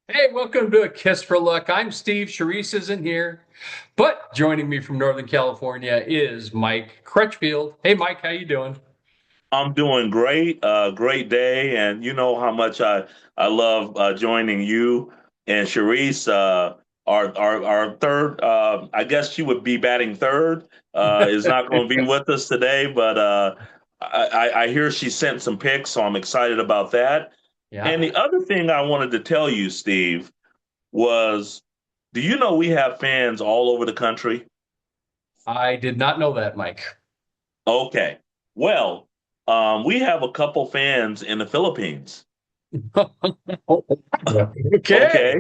Hey, welcome to A Kiss for Luck. I'm Steve. Charisse isn't here, but joining me from Northern California is Mike Crutchfield. Hey, Mike, how you doing? I'm doing great. Great day, and you know how much I love joining you and Charisse. Our third, I guess she would be batting third. Is not going to be with us today, but I hear she sent some pics, so I'm excited about that. And Yeah, the other thing I wanted to tell you, Steve, was, do you know we have fans all over the country? I did not know that, Mike. Okay, well, we have a couple fans in the Philippines. Okay, Okay.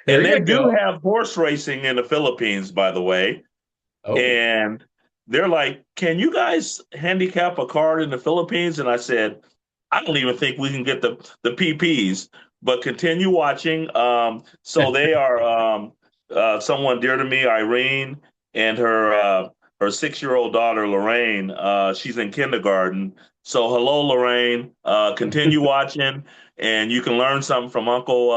there And they you do go. have horse racing in the Philippines, by the way. Oh, And they're like, can you guys handicap a card in the Philippines? And I said, I don't even think we can get the PPs, but continue watching. So they are someone dear to me, Irene, and her 6-year-old daughter, Lorraine. She's in kindergarten. So hello, Lorraine. Continue watching, and you can learn something from Uncle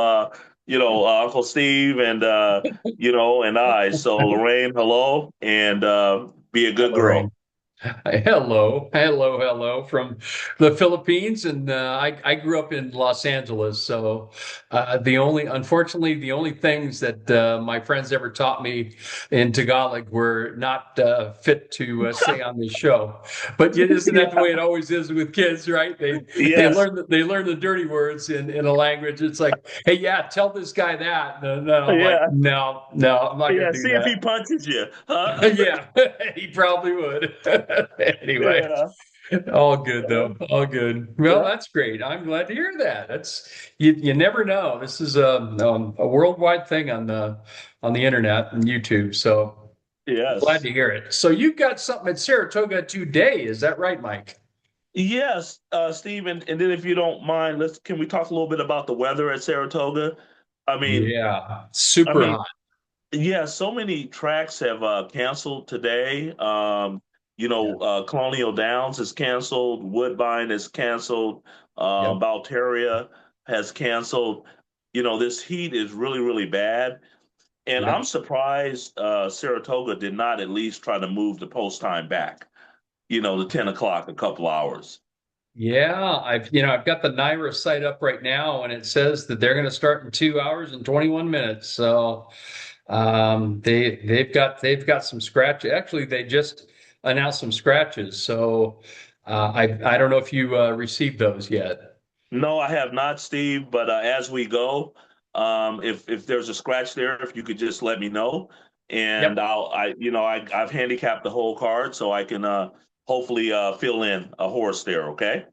Steve and I. So Lorraine, hello, and be a good Lorraine. girl. Hello, hello, hello from the Philippines, and I grew up in Los Angeles. So unfortunately, the only things that my friends ever taught me in Tagalog were not fit to say on this show. But isn't that the Yeah. way it always is with kids, right? Yes. They learn the dirty words in a language. It's like, hey, yeah, tell this guy that. And then I'm like, Yeah. no, I'm not going Yeah. to do See if he that. punches you. Huh? Yeah, he probably would. Anyway, Yeah. all good though. All good. Well, Yeah. that's great. I'm glad to hear that. That's you never know. This is a worldwide thing on the internet and YouTube. So glad Yes. to hear it. So you've got something at Saratoga today. Is that right, Mike? Yes, Steve, and then if you don't mind, let's can we talk a little bit about the weather at Saratoga? I mean, Yeah, I super mean, hot. yeah, so many tracks have canceled today. Yeah. Colonial Downs is canceled, Woodbine is canceled, Yep. Balteria has canceled. This heat is really, really bad. And I'm Yep. surprised Saratoga did not at least try to move the post time back, to 10 o'clock, a couple hours. Yeah, I've got the Naira site up right now, and it says that they're going to start in 2 hours and 21 minutes. So they've got some scratch. Actually, they just announced some scratches. So I don't know if you received those yet. No, I have not, Steve, but as we go, if there's a scratch there, if you could just let me know, and Yep. I've handicapped the whole card so I can hopefully fill in a horse there, okay?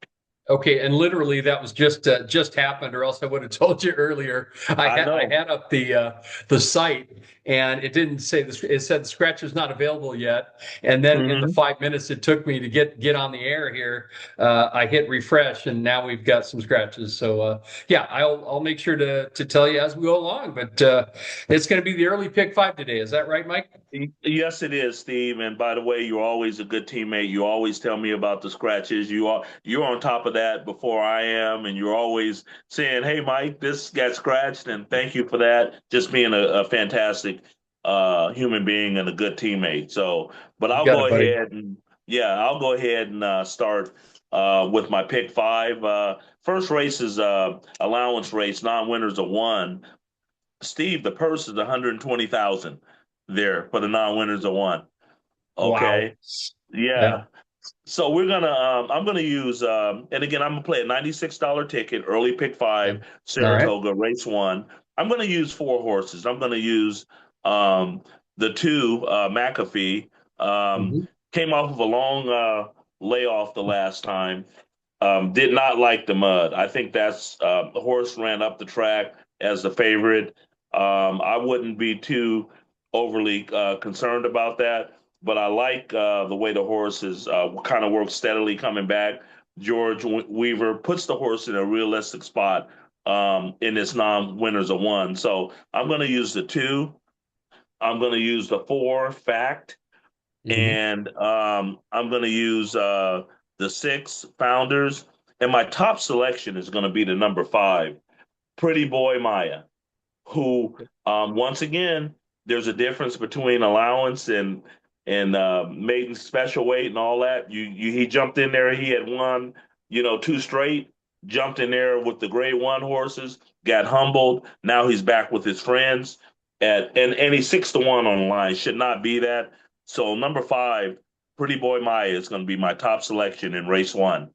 Okay, and literally that was just happened, or else I would have told you earlier. I I know. had up the site, and it didn't say this. It said the scratch is not available yet. And then in the Hmm. 5 minutes it took me to get on the air here, I hit refresh, and now we've got some scratches. So yeah, I'll make sure to tell you as we go along. But it's going to be the early pick five today. Is that right, Mike? Yes, it is, Steve. And by the way, you're always a good teammate. You always tell me about the scratches. You're on top of that before I am, and you're always saying, "Hey, Mike, this got scratched," and thank you for that. Just being a fantastic human being and a good teammate. So, but You I'll got it, go buddy. ahead and yeah, I'll go ahead and start with my pick five. First race is allowance race, non-winners of one. Steve, the purse is 120,000 there for the non-winners of one. Wow. Okay. Yeah. Yeah. So I'm gonna use and again I'm gonna play a $96 ticket, early pick Yeah. five, All right. Saratoga, race one. I'm gonna use four horses. I'm gonna use um the two McAfee. Um Mhm. Came off of a long layoff the last time. Did not like the mud. I think that's the horse ran up the track as the favorite. I wouldn't be too overly concerned about that, but I like the way the horse is kind of works steadily coming back. Weaver puts the horse in a realistic spot in this non-winners of one. So I'm going to use the two. I'm going to use the four fact, Mhm. and I'm going to use the six founders. And my top selection is going to be the number five, Pretty Boy Maya. who once again, there's a difference between allowance and maiden special weight and all that. He jumped in there. He had won, two straight. Jumped in there with the Grade One horses. Got humbled. Now he's back with his friends. And he's 6-1 on the line. Should not be that. So number 5, Pretty Boy Maya is going to be my top selection in race 1.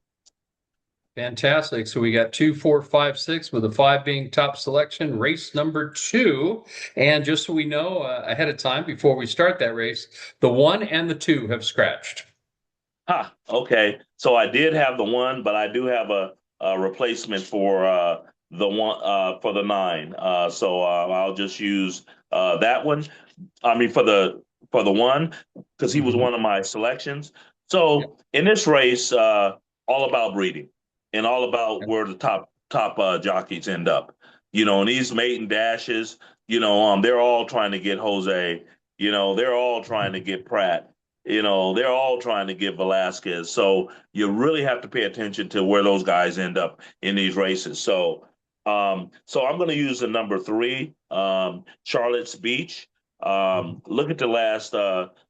Fantastic. So we got 2, 4, 5, 6, with the 5 being top selection, race number 2. And just so we know ahead of time before we start that race, the 1 and the 2 have scratched. Okay. So I did have the 1, but I do have a replacement for the 1 for the 9. So I'll just use that one. I mean for the 1 because he was one of my selections. So in this race, all about breeding and all about where the top jockeys end up. And these maiden dashes, they're all trying to get Jose. They're all trying to get Pratt. They're all trying to get Velasquez. So you really have to pay attention to where those guys end up in these races. So I'm going to use the number 3, Charlotte's Beach. Look at the last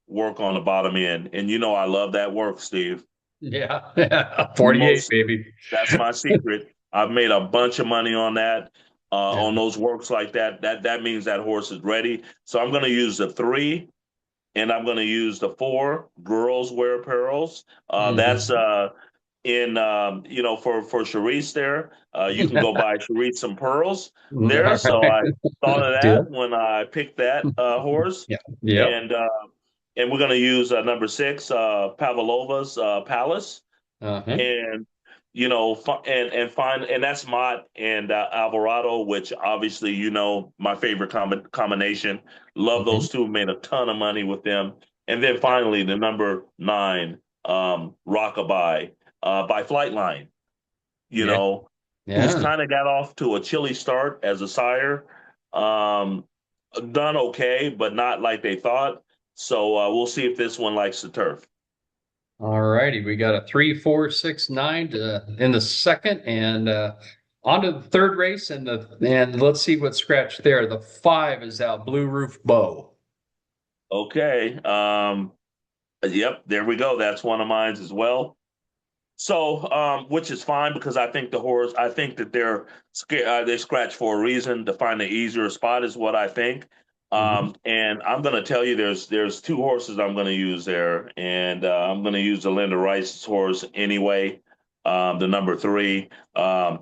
work on the bottom end, and I love that work, Steve. Yeah, 48, baby. That's my secret. I've made a bunch of money on that, on those works like that. That means that horse is ready. So I'm going to use the 3, and I'm going to use the 4, Girls Wear Pearls. That's for Charisse there. You can go buy Charisse some pearls there. All So right. I thought of Deal. that when I picked that horse. Yeah. Yep. And we're going to use number 6, Pavlova's Palace, Uh-huh. and and that's Mott and Alvarado, which obviously my favorite combination. Love those two. Made a ton of money with them. And then finally the number 9, Rockabye, by Flightline. Yeah. Who's Yeah. kind of got off to a chilly start as a sire. Um, Done okay, but not like they thought. So we'll see if this one likes the turf. All righty. We got a 3, 4, 6, 9 in the second, and on to the third race, and let's see what's scratched there. The 5 is out, Blue Roof Bow. Okay. Yep, there we go. That's one of mine as well. So, which is fine because I think that they scratch for a reason to find an easier spot is what I think. Mhm. And I'm going to tell you, there's 2 horses I'm going to use there, and I'm going to use the Linda Rice's horse anyway, the number 3. I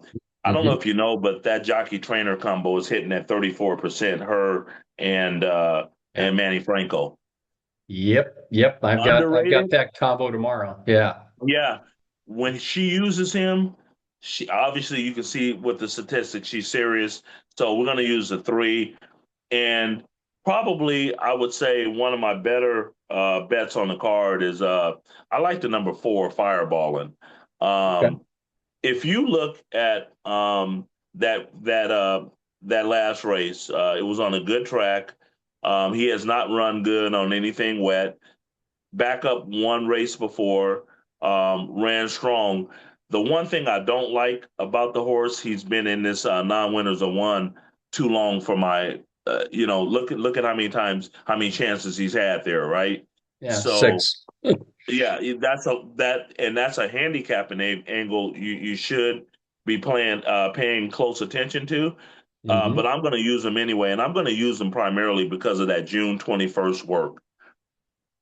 don't know Mhm. if you know, but that jockey trainer combo is hitting at 34%. Her Yeah. and Manny Franco. Yep. Yep. I've got Underrated. that combo tomorrow. Yeah. Yeah, when she uses him, she obviously you can see with the statistics she's serious. So we're going to use the 3, and probably I would say one of my better bets on the card is I like the number 4, Fireballing. Okay. Um, if you look at that last race, it was on a good track. He has not run good on anything wet. Back up one race before, ran strong. The one thing I don't like about the horse, he's been in this non-winners of one too long for my, look at how many chances he's had there, right? Yeah. So 6. yeah, that's a handicapping angle you should be paying close attention to. But Hmm. I'm going to use them anyway, and I'm going to use them primarily because of that June 21st work.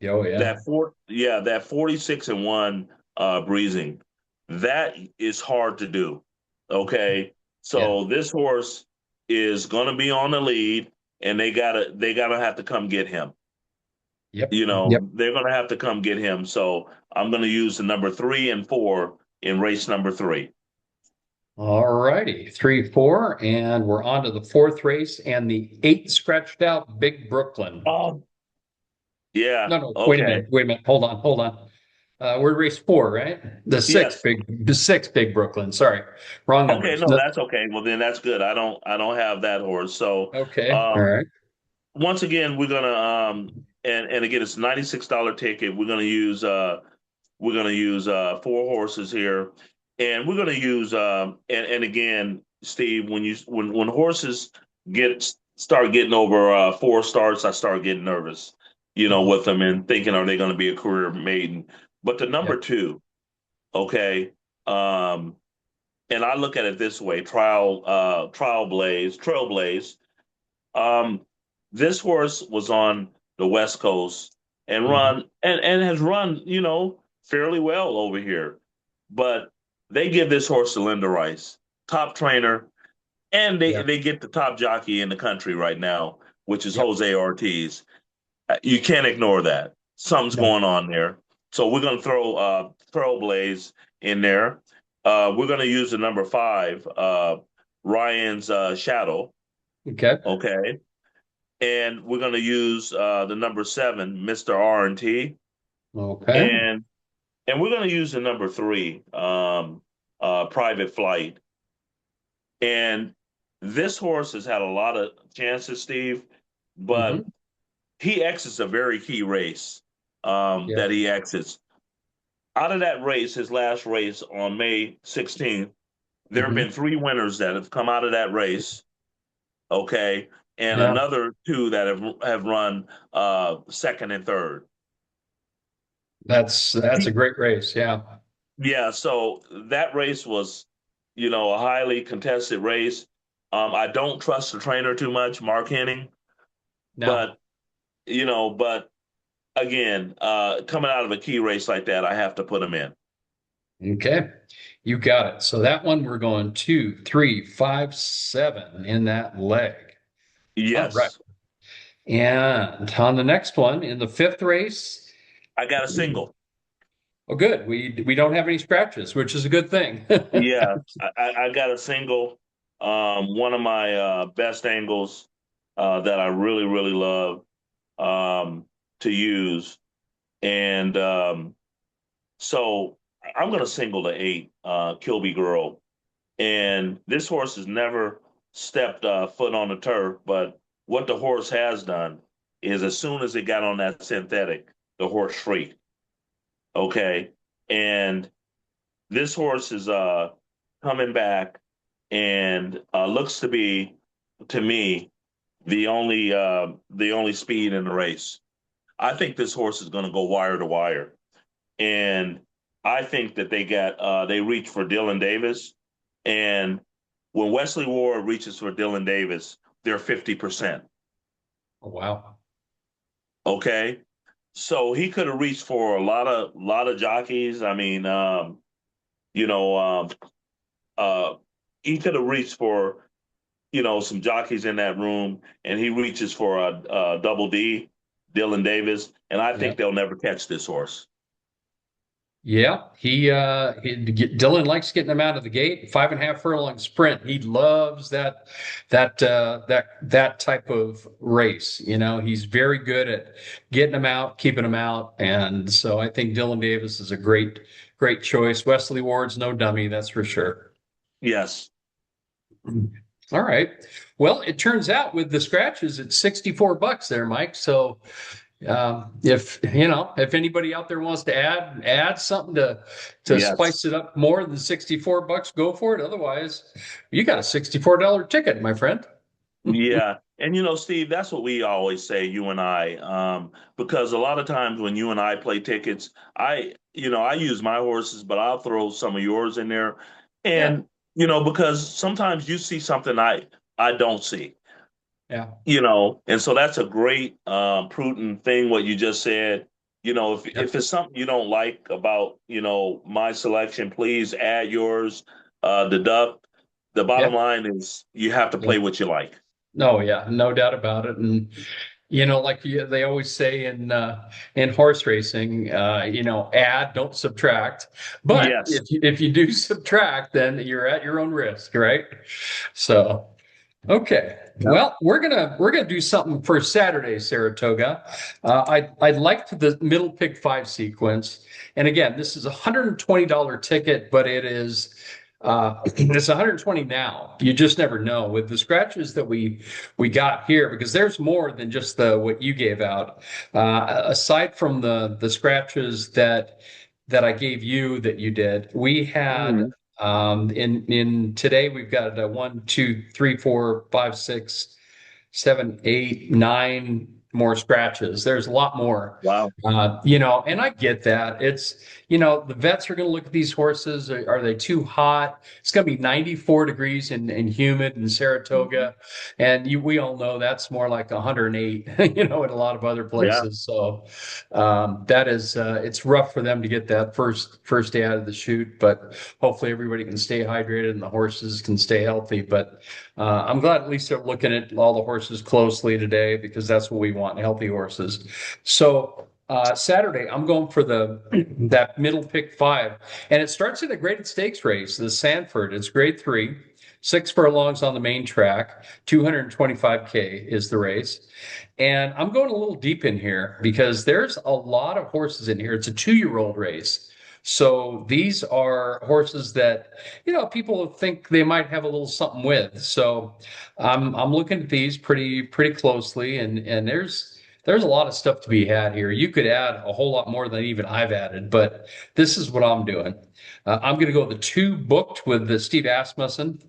Oh yeah. That 46-1 breezing, that is hard to do. Okay. Yeah. So this horse is gonna be on the lead, and they gotta have to come get him. Yep. Yep. They're gonna have to come get him. So I'm gonna use the number 3 and 4 in race number 3. All righty. 3, 4, and we're on to the fourth race and the 8 scratched out, Big Brooklyn. Oh, yeah. No, no, wait a Okay. minute. Wait a minute. Hold on. Hold on. We're race 4, right? Yes. The six big Brooklyn. Sorry, wrong Okay, numbers. no, that's okay. Well, then that's good. I don't have that horse. So Okay. All um right. once again, we're gonna and again it's $96 ticket. We're gonna use 4 horses here, and we're gonna use and again, Steve, when horses get start getting over 4 starts, I start getting nervous, Mhm. with them and thinking, are they going to be a career maiden? But the Yeah. number two, okay, um, and I look at it this way: Trailblaze. Um, this horse was on the West Coast and Mhm. has run, fairly well over here. But they give this horse to Linda Rice, top trainer, and they Yeah. they get the top jockey in the country right now, which is Yep. Jose Ortiz. You can't ignore that. Something's No. going on there. So we're going to throw Trailblaze in there. We're going to use the number five, Ryan's Shadow. Okay. Okay. And we're going to use the number seven, Mr. R&T. Okay. And and we're going to use the number three, Private Flight. And this horse has had a lot of chances, Steve, but Hmm. he exits a very key race Yeah. that he exits. Out of that race, his last race on May 16th, there have Hmm. been three winners that have come out of that race, okay, and Yeah. another two that have run second and third. That's a great race. Yeah. Yeah, so that race was, a highly contested race. I don't trust the trainer too much, Mark Henning, No. but but again, coming out of a key race like that, I have to put him in. Okay. You got it. So that one we're going 2, 3, 5, 7 in that leg. All right. Yes, And on the next one in the fifth race, I got a single. oh, good. We don't have any scratches, which is a good thing. Yeah, I got a single. One of my best angles that I really, really love to use. And so I'm going to single the eight, Kilby Girl. And this horse has never stepped foot on the turf, but what the horse has done is as soon as it got on that synthetic, the horse shrieked. Okay. And this horse is coming back and looks to be, to me, the only speed in the race. I think this horse is going to go wire to wire, and I think that they reach for Dylan Davis, and when Wesley Ward reaches for Dylan Davis, they're 50%. Oh, wow. Okay, so he could have reached for a lot of jockeys. I mean, you know, uh, he could have reached for some jockeys in that room, and he reaches for a double D, Dylan Davis, and I Yeah. think they'll never catch this horse. Yeah. Dylan likes getting him out of the gate. 5.5 furlong sprint. He loves that type of race. He's very good at getting him out, keeping him out. And so I think Dylan Davis is a great choice. Wesley Ward's no dummy, that's for sure. Yes. All right. Well, it turns out with the scratches, it's $64 there, Mike. So if anybody out there wants to add something to spice Yes. it up more than $64, go for it. Otherwise, you got a $64 ticket, my friend. Yeah. And Steve, that's what we always say, you and I, because a lot of times when you and I play tickets, I use my horses, but I'll throw some of yours in there. Yeah, And, because sometimes you see something I don't see. yeah, And so that's a great prudent thing what you just said. yeah, If it's something you don't like about my selection, please add yours, deduct. The yeah, bottom line is you have to yeah. play what you like. No, yeah, no doubt about it. And they always say in horse racing, add, don't subtract. But Yes. if you do subtract, then you're at your own risk, right? So. Okay. Yep. Well, we're gonna do something for Saturday, Saratoga. I'd like the middle pick five sequence. And again, this is a $120 ticket, but it's 120 now. You just never know with the scratches that we got here because there's more than just the what you gave out. Aside from the scratches that I gave you that you did, we had Mhm. in today we've got a 1, 2, 3, 4, 5, 6, seven, eight, nine more scratches. There's a lot more. Wow. And I get that. The vets are going to look at these horses. Are they too hot? It's going to be 94 degrees and humid in Saratoga. And we all know that's more like 108, in a lot of other Yeah. places. So it's rough for them to get that first day out of the chute, but hopefully everybody can stay hydrated and the horses can stay healthy. But I'm glad at least they're looking at all the horses closely today because that's what we want, healthy horses. So Saturday, I'm going for that middle pick five, and it starts in a graded stakes race, the Sanford. It's grade three, 6 furlongs on the main track, 225K is the race. And I'm going a little deep in here because there's a lot of horses in here. It's a 2-year-old race. So these are horses that, people think they might have a little something with. So I'm looking at these pretty closely, and there's a lot of stuff to be had here. You could add a whole lot more than even I've added, but this is what I'm doing. I'm going to go the two booked with the Steve Asmussen.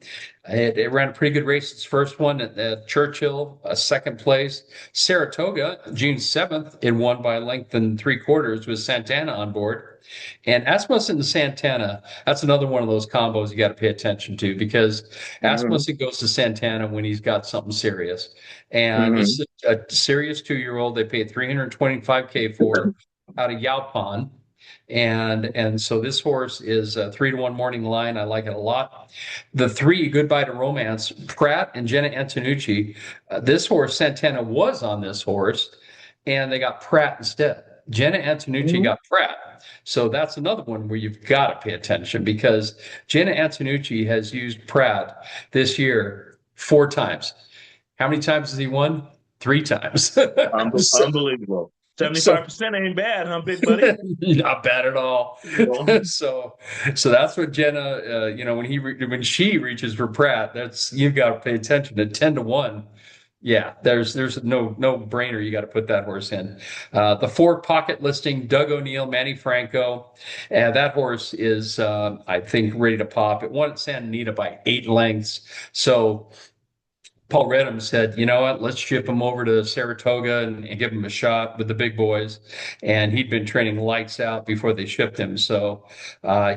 It ran a pretty good race. Its first one at Churchill, second place. Saratoga, June 7th, it won by a length and 3/4 with Santana on board. And Asmussen and Santana, that's another one of those combos you got to pay attention to because Hmm. Asmussen goes to Santana when he's got something serious. And this Hmm. is a serious 2-year-old. They paid 325K for out of Yaupan. And so this horse is a 3-to-1 morning line. I like it a lot. The three, Goodbye to Romance, Pratt and Jenna Antonucci. This horse, Santana, was on this horse, and they got Pratt instead. Jenna Antonucci Hmm. got Pratt. So that's another one where you've got to pay attention because Jenna Antonucci has used Pratt this year 4 times. How many times has he won? 3 times. so, Unbelievable. so 75% ain't bad, huh, big buddy? not bad at all. Well, So, so that's what Jenna, when she reaches for Pratt, that's you've got to pay attention to 10-to-1. Yeah, there's no brainer. You got to put that horse in. The four pocket listing, Doug O'Neill, Manny Franco, and that horse is I think ready to pop. It won at Santa Anita by 8 lengths. So Paul Redham said, you know what, let's ship him over to Saratoga and give him a shot with the big boys. And he'd been training lights out before they shipped him. So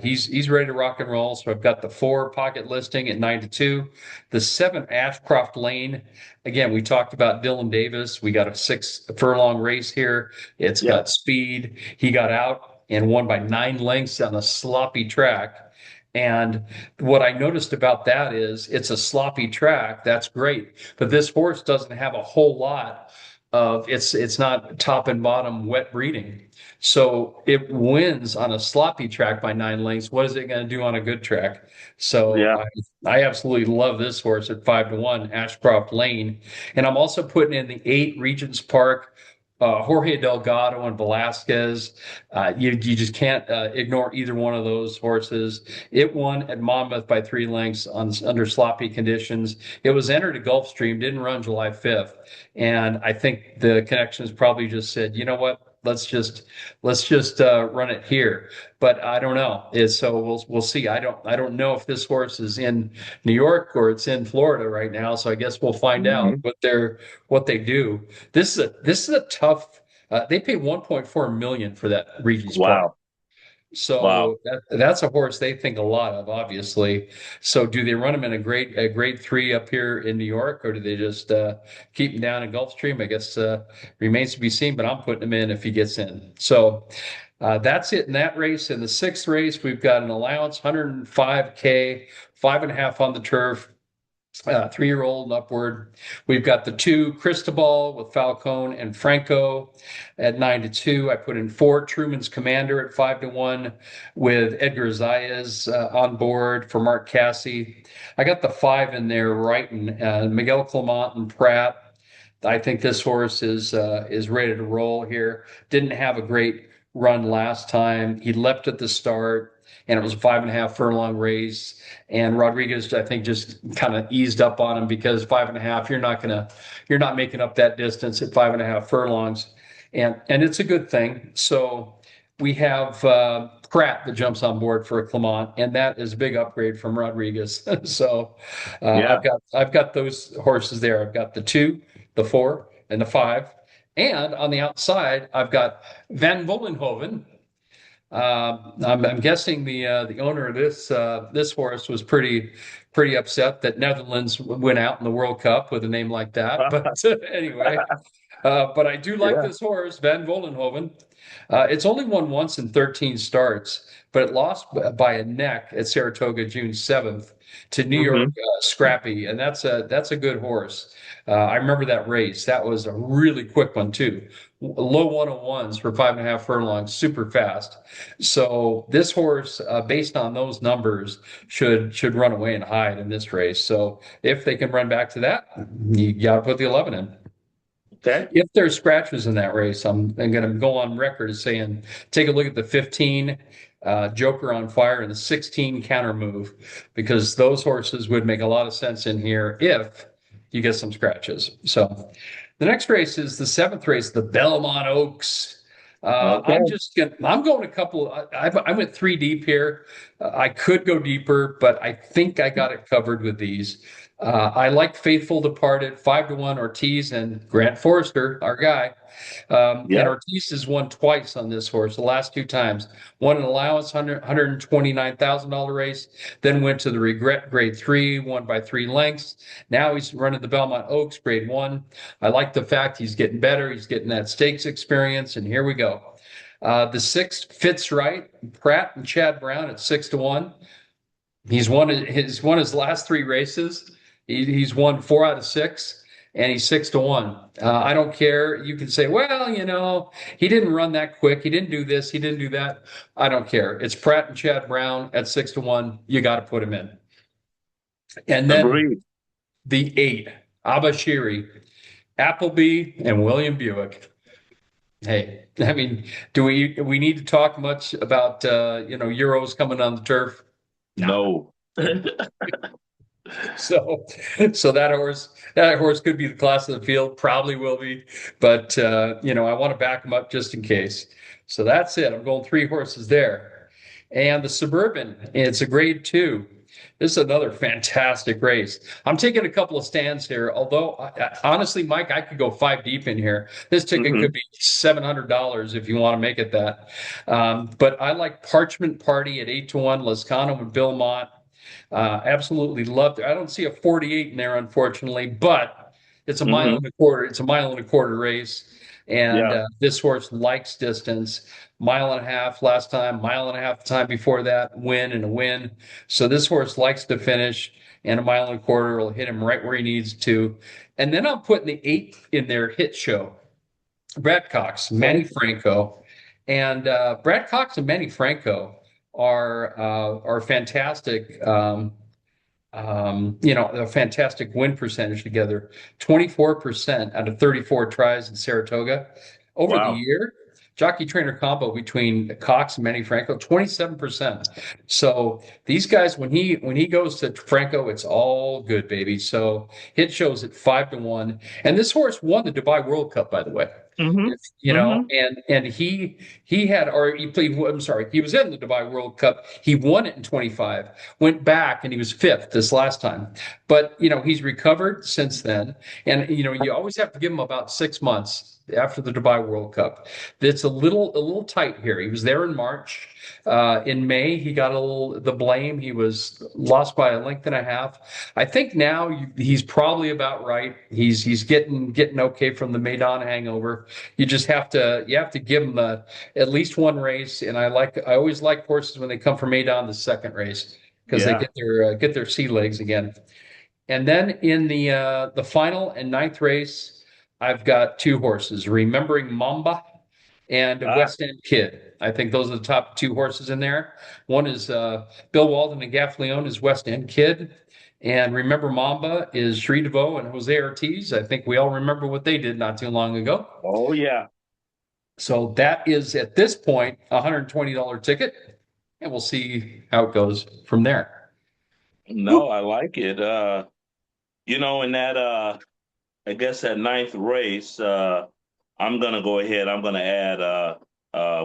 he's ready to rock and roll. So I've got the four pocket listing at 9-2. The seven Ashcroft Lane. Again, we talked about Dylan Davis. We got a 6 furlong race here. It's yeah. got speed. He got out and won by 9 lengths on a sloppy track. And what I noticed about that is it's a sloppy track. That's great. But this horse doesn't have a whole lot of it's not top and bottom wet breeding. So it wins on a sloppy track by 9 lengths. What is it going to do on a good track? So Yeah. I absolutely love this horse at 5-to-1, Ashcroft Lane. And I'm also putting in the 8 Regents Park Jorge Delgado and Velasquez. You just can't ignore either one of those horses. It won at Monmouth by 3 lengths under sloppy conditions. It was entered at Gulfstream, didn't run July 5th, and I think the connections probably just said, you know what? Let's just run it here, but I don't know. So we'll see. I don't know if this horse is in New York or it's in Florida right now. So I guess we'll find out Hmm. what they do. This is a tough. They pay 1.4 million for that Regis Park. Wow. Wow. So that's a horse they think a lot of, obviously. So do they run him in a grade three up here in New York, or do they just keep him down in Gulfstream? I guess remains to be seen. But I'm putting him in if he gets in. So that's it in that race. In the sixth race, we've got an allowance 105K, 5.5 on the turf. 3-year-old and upward. We've got the two Cristobal with Falcone and Franco at 9-2. I put in 4 Truman's Commander at 5-1 with Edgar Zayas on board for Mark Casse. I got the 5 in there right, and Miguel Clement and Pratt. I think this horse is ready to roll here. Didn't have a great run last time. He leapt at the start, and it was a 5.5 furlong race. And Rodriguez, I think, just kind of eased up on him because 5.5, you're not making up that distance at 5.5 furlongs, and it's a good thing. So we have Pratt that jumps on board for a Clement, and that is a big upgrade from Rodriguez. So Yeah. I've got those horses there. I've got the two the 4, and the 5. And on the outside, I've got Van Vollenhoven. I'm guessing the owner of this horse was pretty upset that Netherlands went out in the World Cup with a name like that. But anyway, but I do like Yeah. this horse, Van Vollenhoven. It's only won once in 13 starts, but it lost by a neck at Saratoga June 7th to New York Hmm. Scrappy, and that's a good horse. I remember that race. That was a really quick one too. Low 101s for 5.5 furlongs, super fast. So this horse, based on those numbers, should run away and hide in this race. So if they can run back to that, you got to put the 11 in. Okay. If there's scratches in that race, I'm going to go on record as saying take a look at the 15 Joker on Fire and the 16 Counter Move, because those horses would make a lot of sense in here if you get some scratches. So the next race is the seventh race, the Belmont Oaks. Okay. I'm going a couple. I went three deep here. I could go deeper, but I think I got it covered with these. I like Faithful Departed, 5-1 Ortiz and Grant Forrester, our guy. And Yep. Ortiz has won twice on this horse, the last two times. Won an allowance $129,000 race, then went to the Regret Grade 3, won by 3 lengths. Now he's running the Belmont Oaks Grade 1. I like the fact he's getting better. He's getting that stakes experience, and here we go. The sixth fits right. Pratt and Chad Brown at 6-1. He's won his last three races. He's won 4 out of 6, and he's 6-1. I don't care. You can say, well, he didn't run that quick. He didn't do this. He didn't do that. I don't care. It's Pratt and Chad Brown at 6-1. You got to put him in. And then Agreed. the 8, Abashiri, Appleby, and William Buick. Hey, I mean, do we need to talk much about Euros coming on the turf? No. No. So, so that horse could be the class of the field, probably will be, but I want to back him up just in case. So that's it. I'm going 3 horses there, and the Suburban. It's a Grade 2. This is another fantastic race. I'm taking a couple of stands here, although honestly, Mike, I could go 5 deep in here. This ticket Hmm. could be $700 if you want to make it that. But I like Parchment Party at 8-1, Lascano and Bilmont. Absolutely loved it. I don't see a 48 in there, unfortunately, but it's a mile Hmm. and a quarter. It's a mile and a quarter race. And Yeah. this horse likes distance. Mile and a half last time, mile and a half the time before that, win and a win. So this horse likes to finish, and a mile and a quarter will hit him right where he needs to. And then I'm putting the 8 in their hit show. Brad Cox, Manny Okay. Franco, and Brad Cox and Manny Franco are fantastic. A fantastic win percentage together. 24% out of 34 tries in Saratoga over the Wow. year. Jockey trainer combo between Cox and Manny Franco, 27%. So these guys, when he goes to Franco, it's all good, baby. So hit shows at 5-1, and this horse won the Dubai World Cup, by the way. Hmm. If, Hmm. and he had, or he played, I'm sorry, he was in the Dubai World Cup. He won it in 25, went back, and he was fifth this last time. But he's recovered since then, and you always have to give him about 6 months after the Dubai World Cup. It's a little tight here. He was there in March. In May, he got the blame. He was lost by a length and a half. I think now he's probably about right. He's getting okay from the Maidan hangover. You have to give him at least one race. And I always like horses when they come from Maidan the second race, because they Yeah. get their sea legs again. And then in the final and ninth race, I've got 2 horses, Remembering Mamba and Ah, West End Kid. I think those are the top 2 horses in there. One is Bill Walden and Gaff Leone is West End Kid. And Remember Mamba is Sri DeVoe and Jose Ortiz. I think we all remember what they did not too long ago. oh yeah. So that is at this point a $120 ticket, and we'll see how it goes from there. No, I like it. In that I guess that ninth race, I'm gonna go ahead. I'm gonna add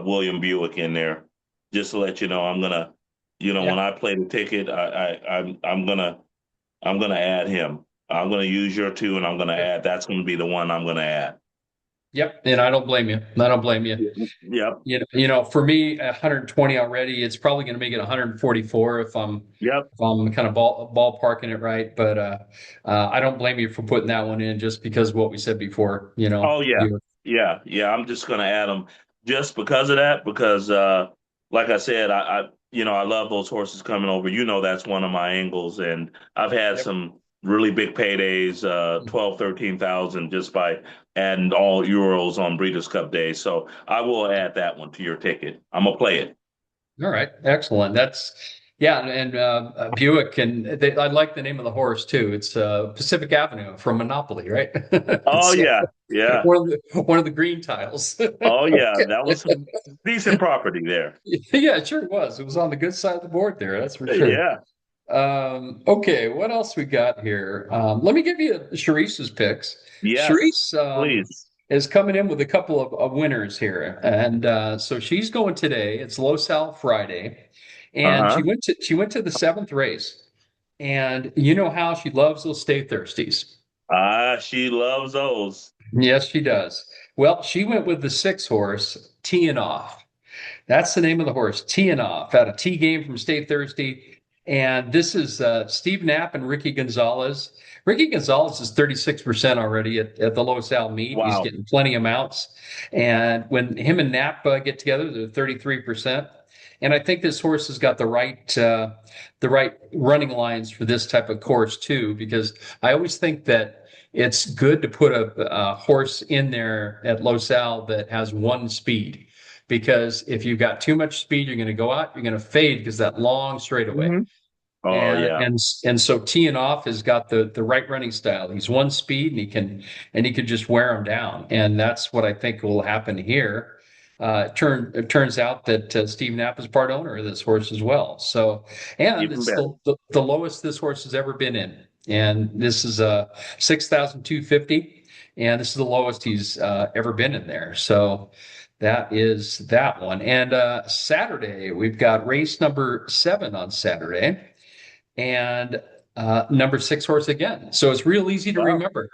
William Buick in there, just to let you know. I'm gonna, Yeah. when I play the ticket, I'm gonna add him. I'm going to use your two, and I'm going to add. That's going to be the one I'm going to add. Yep, and I don't blame you. I don't blame you. Yep. For me, 120 already, it's probably going to make it 144 if Yep. I'm kind of ballparking it right. But I don't blame you for putting that one in just because of what we said before. Oh yeah, yeah, yeah. I'm just gonna add them just because of that, because like I said, I love those horses coming over. That's one of my angles, and I've had Yep. some really big paydays, 12, 13,000 just by adding all Euros on Breeders' Cup Day. So I will add that one to your ticket. I'm gonna play it. All right, excellent. Yeah, and Buick, and I like the name of the horse too. It's Pacific Avenue from Monopoly, right? Oh It's yeah, yeah. one of the green tiles. Oh yeah, that was some decent property there. Yeah, it sure was. It was on the good side of the board there, that's for sure. Yeah. Okay, what else we got here? Let me give you Charisse's picks. Yes, Charisse please. is coming in with a couple of winners here, and so she's going today. It's Los Al Friday, and Uh-huh. she went to the seventh race, and you know how she loves those stay thirsties. Ah, she loves those. Yes, she does. Well, she went with the six horse, Teeing Off. That's the name of the horse, Teeing Off, out of T game from Stay Thirsty. And this is Steve Knapp and Ricky Gonzalez. Ricky Gonzalez is 36% already at the Los Al meet. He's Wow. getting plenty of mounts. And when him and Knapp get together, they're 33%. And I think this horse has got the right running lines for this type of course too, because I always think that it's good to put a horse in there at Los Al that has one speed because if you've got too much speed, you're going to go out, you're going to fade because that long straightaway. Hmm. Oh And yeah. and and so teeing off has got the right running style. He's one speed and he can just wear him down. And that's what I think will happen here. It turns out that Steve Knapp is part owner of this horse as well. So, and Even it's better. the lowest this horse has ever been in. And this is 6,250. And this is the lowest he's ever been in there. So that is that one. And Saturday, we've got race number 7 on Saturday and number 6 horse again. So it's real easy to Wow. remember.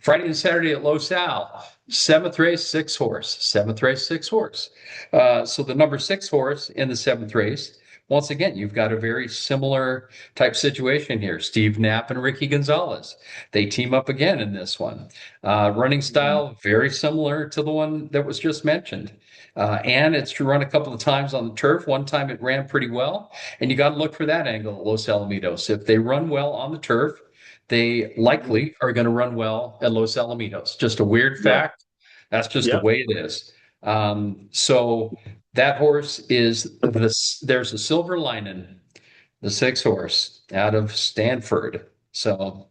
Friday and Saturday at Los Al, seventh race, 6 horse, seventh race, 6 horse. So the number 6 horse in the seventh race. Once again, you've got a very similar type situation here. Steve Knapp and Ricky Gonzalez. They team up again in this one. Running Mhm. style, very similar to the one that was just mentioned. And it's run a couple of times on the turf. One time it ran pretty well. And you got to look for that angle at Los Alamitos. If they run well on the turf, they likely are going to run well at Los Alamitos. Just a weird Yeah. fact. That's just the Yep. way it is. So that horse is there's a Silverlinin, the 6 horse out of Stanford. So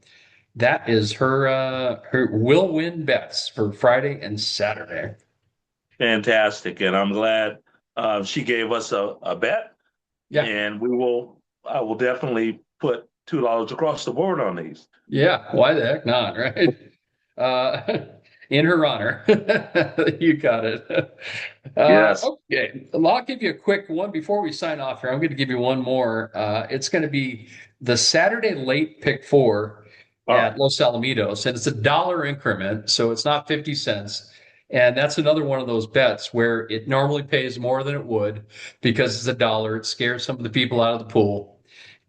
that is her will win bets for Friday and Saturday. Fantastic. And I'm glad she gave us a bet, Yeah. and I will definitely put $2 across the board on these. Yeah, why the heck not, right? Uh, in her honor. You got it. Yes. Okay, I'll give you a quick one before we sign off here. I'm going to give you one more. It's going to be the Saturday late pick 4 Oh, at Los Alamitos, and it's a dollar increment, so it's not 50 cents. And that's another one of those bets where it normally pays more than it would because it's a dollar. It scares some of the people out of the pool.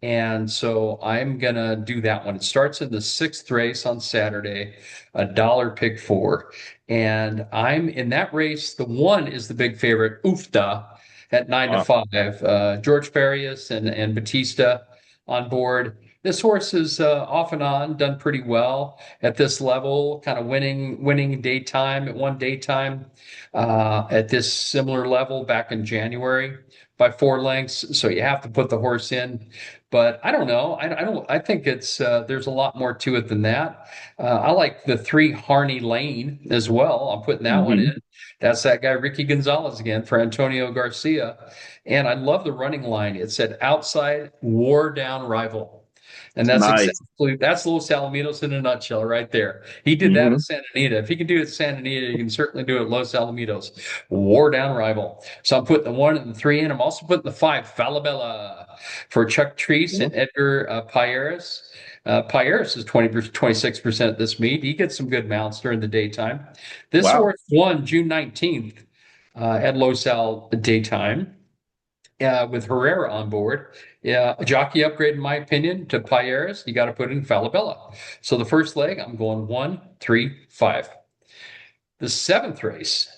And so I'm gonna do that one. It starts in the 6th race on Saturday, a dollar pick 4. And I'm in that race. The one is the big favorite, Ufta, at 9 to oh, 5. George Farias and Batista on board. This horse is off and on, done pretty well at this level, kind of winning daytime at one daytime at this similar level back in January by 4 lengths. So you have to put the horse in. But I don't know. I don't. I think it's there's a lot more to it than that. I like the 3 Harney Lane as well. I'm putting that one hmm. in. That's that guy Ricky Gonzalez again for Antonio Garcia, and I love the running line. It said outside wore down rival. And Nice. that's Los Alamitos in a nutshell right there. He did that at Hmm. Santa Anita. If he can do it at Santa Anita, he can certainly do it at Los Alamitos. Wore down rival. So I'm putting the 1 and the 3 in. I'm also putting the 5, Falabella. for Chuck Treese and Edgar Payeras. Payeras is 26% at this meet. He gets some good mounts during the daytime. This Wow. horse won June 19th at Los Al daytime with Herrera on board. Yeah, a jockey upgrade, in my opinion, to Payeras. You got to put in Falabella. So the first leg, I'm going 1, 3, 5. The seventh race,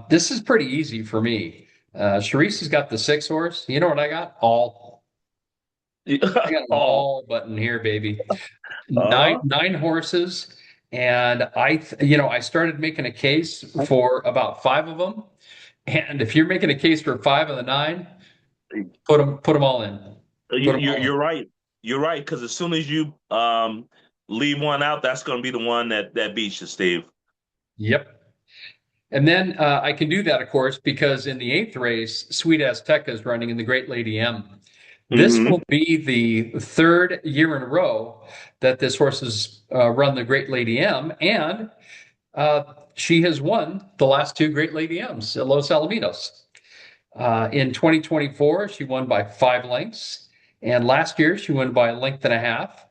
this is pretty easy for me. Charisse has got the 6 horse. You know what I got? All. I got an Oh, all button here, baby. Nine uh-huh. nine horses, and I started making a case for about 5 of them. And if you're making a case for 5 of the 9, put them all in. Put them all in. You're right. You're right, because as soon as you leave one out, that's going to be the one that beats you, Steve. Yep. And then I can do that, of course, because in the eighth race, Sweet Azteca is running in the Great Lady M. This Hmm. will be the third year in a row that this horse has run the Great Lady M, and she has won the last 2 Great Lady M's at Los Alamitos. In 2024, she won by 5 lengths, and last year she won by a length and a half.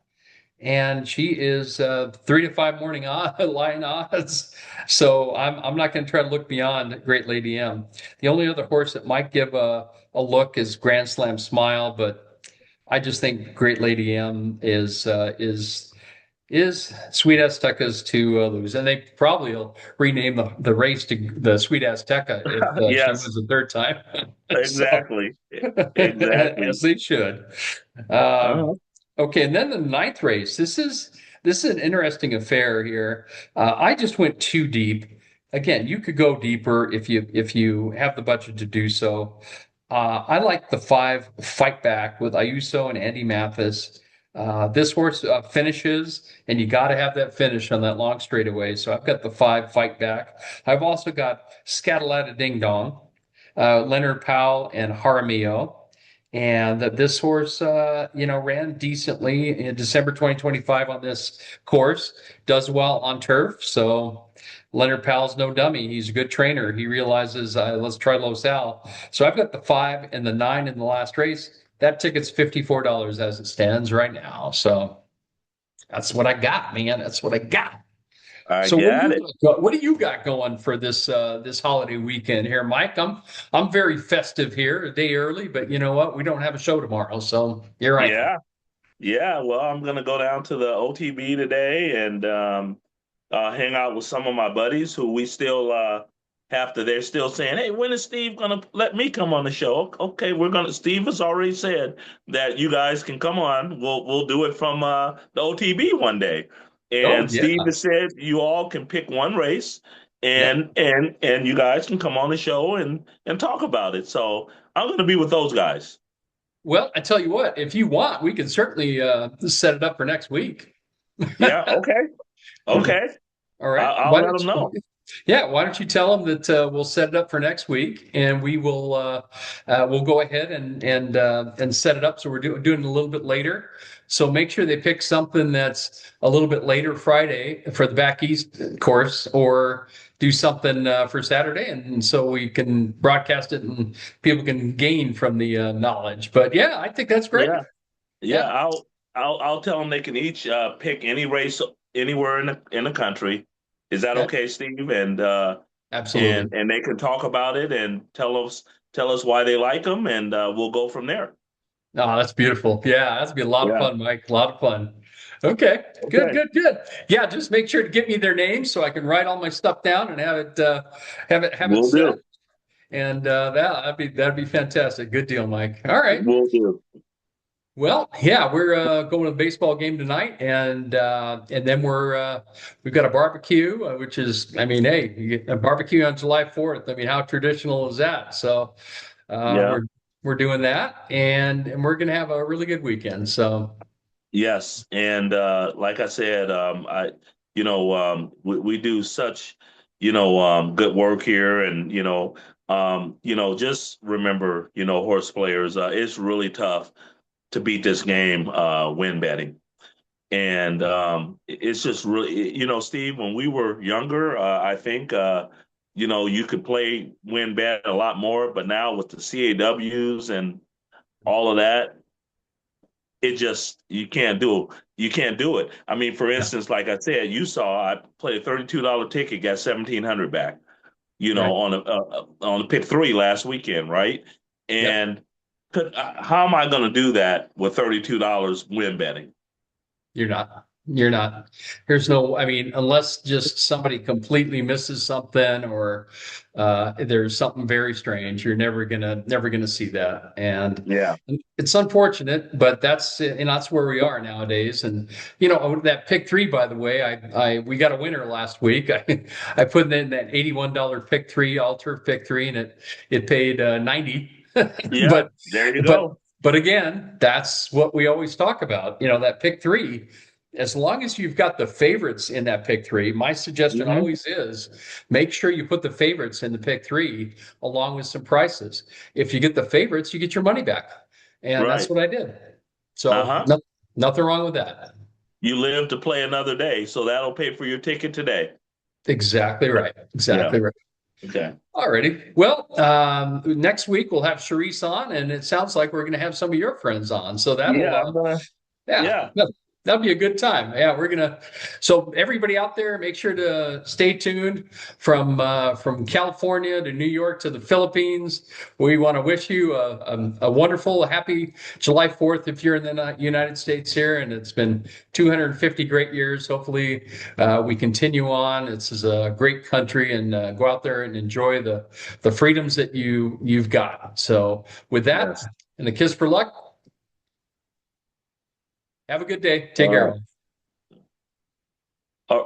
And she is 3 to 5 morning line odds. So I'm not going to try to look beyond Great Lady M. The only other horse that might give a look is Grand Slam Smile, but I just think Great Lady M is Sweet Azteca's to lose, and they probably will rename the race to the Sweet Azteca if she Yes, wins the third time. So exactly. as Exactly. they should. Um, Uh-huh. okay, and then the ninth race. This is an interesting affair here. I just went too deep. Again, you could go deeper if you have the budget to do so. I like the 5 Fight Back with Ayuso and Andy Mathis. This horse finishes, and you got to have that finish on that long straightaway. So I've got the 5 Fight Back. I've also got Scatalatta Ding Dong, Leonard Powell, and Jaramillo. And that this horse, ran decently in December 2025 on this course, does well on turf. So Leonard Powell's no dummy. He's a good trainer. He realizes, let's try Los Al. So I've got the 5 and the 9 in the last race. That ticket's $54 as it stands right now. So that's what I got, man. That's what I got. I So what do got you it. what do you got going for this holiday weekend here, Mike? I'm very festive here, a day early, but you know what? We don't have a show tomorrow, so here I am. Yeah. Yeah. Well, I'm going to go down to the OTB today and hang out with some of my buddies who we still have to. They're still saying, "Hey, when is Steve going to let me come on the show?" Okay, we're going to. Steve has already said that you guys can come on. We'll do it from the OTB one day. Oh And yeah, Steve has said you all can pick one race, yeah. and you guys can come on the show and talk about it. So I'm going to be with those guys. Well, I tell you what, if you want, we can certainly set it up for next week. Yeah. Okay. Okay. All right. I'll let them know. Yeah, why don't you tell them that we'll set it up for next week, and we'll go ahead and set it up. So we're doing it a little bit later. So make sure they pick something that's a little bit later Friday for the back east course, or do something for Saturday, and so we can broadcast it and people can gain from the knowledge. But yeah, I think that's great. Yeah. Yeah, Yeah, I'll tell them they can each pick any race anywhere in the country. Is that yeah, okay, Steve? absolutely. And they can talk about it and tell us why they like them, and we'll go from there. Oh, that's beautiful. Yeah, that's gonna be a lot of Yeah. fun, Mike. A lot of fun. Okay, good, Okay. good, good. Yeah, just make sure to give me their names so I can write all my stuff down and have it We'll set. do. And that'd be fantastic. Good deal, Mike. All right. We'll do. Well, yeah, we're going to a baseball game tonight, and then we've got a barbecue, which is, I mean, hey, you get a barbecue on July 4th. I mean, how traditional is that? So uh, Yeah. we're we're doing that, and we're gonna have a really good weekend. So Yes. And like I said, we do such, good work here, and just remember, horse players, it's really tough to beat this game win betting. And it's just really, Steve, when we were younger, I think, you could play win bet a lot more. But now with the CAWs and all of that, it just you can't do it. I mean, for Yeah. instance, like I said, you saw I played a $32 ticket, got 1,700 back. Right. On a pick three last weekend, right? Yep. And how am I going to do that with $32 win betting? You're not. You're not. There's no, I mean, unless just somebody completely misses something or there's something very strange, you're never gonna see that. And Yeah. it's unfortunate, but that's where we are nowadays. And that pick three, by the way, I we got a winner last week. I put in that $81 pick three, all turf pick three, and it paid 90. Yeah, But there you but go. but again, that's what we always talk about. That pick three, as long as you've got the favorites in that pick three, my suggestion Hmm. always is make sure you put the favorites in the pick three along with some prices. If you get the favorites, you get your money back. And that's Right. what I did. So Uh-huh. nothing wrong with that. You live to play another day, so that'll pay for your ticket today. Exactly right. Yeah. Exactly right. Okay. Alrighty. Well, next week we'll have Charisse on, and it sounds like we're going to have some of your friends on. So that'll, Yeah, I'm gonna. yeah, Yeah. that'll be a good time. Yeah, we're gonna. So everybody out there, make sure to stay tuned from California to New York to the Philippines. We want to wish you a wonderful, happy July 4th if you're in the United States here, and it's been 250 great years. Hopefully, we continue on. This is a great country, and go out there and enjoy the freedoms that you've got. So with that, Yes. and a kiss for luck. Have a good day. Take All care. right.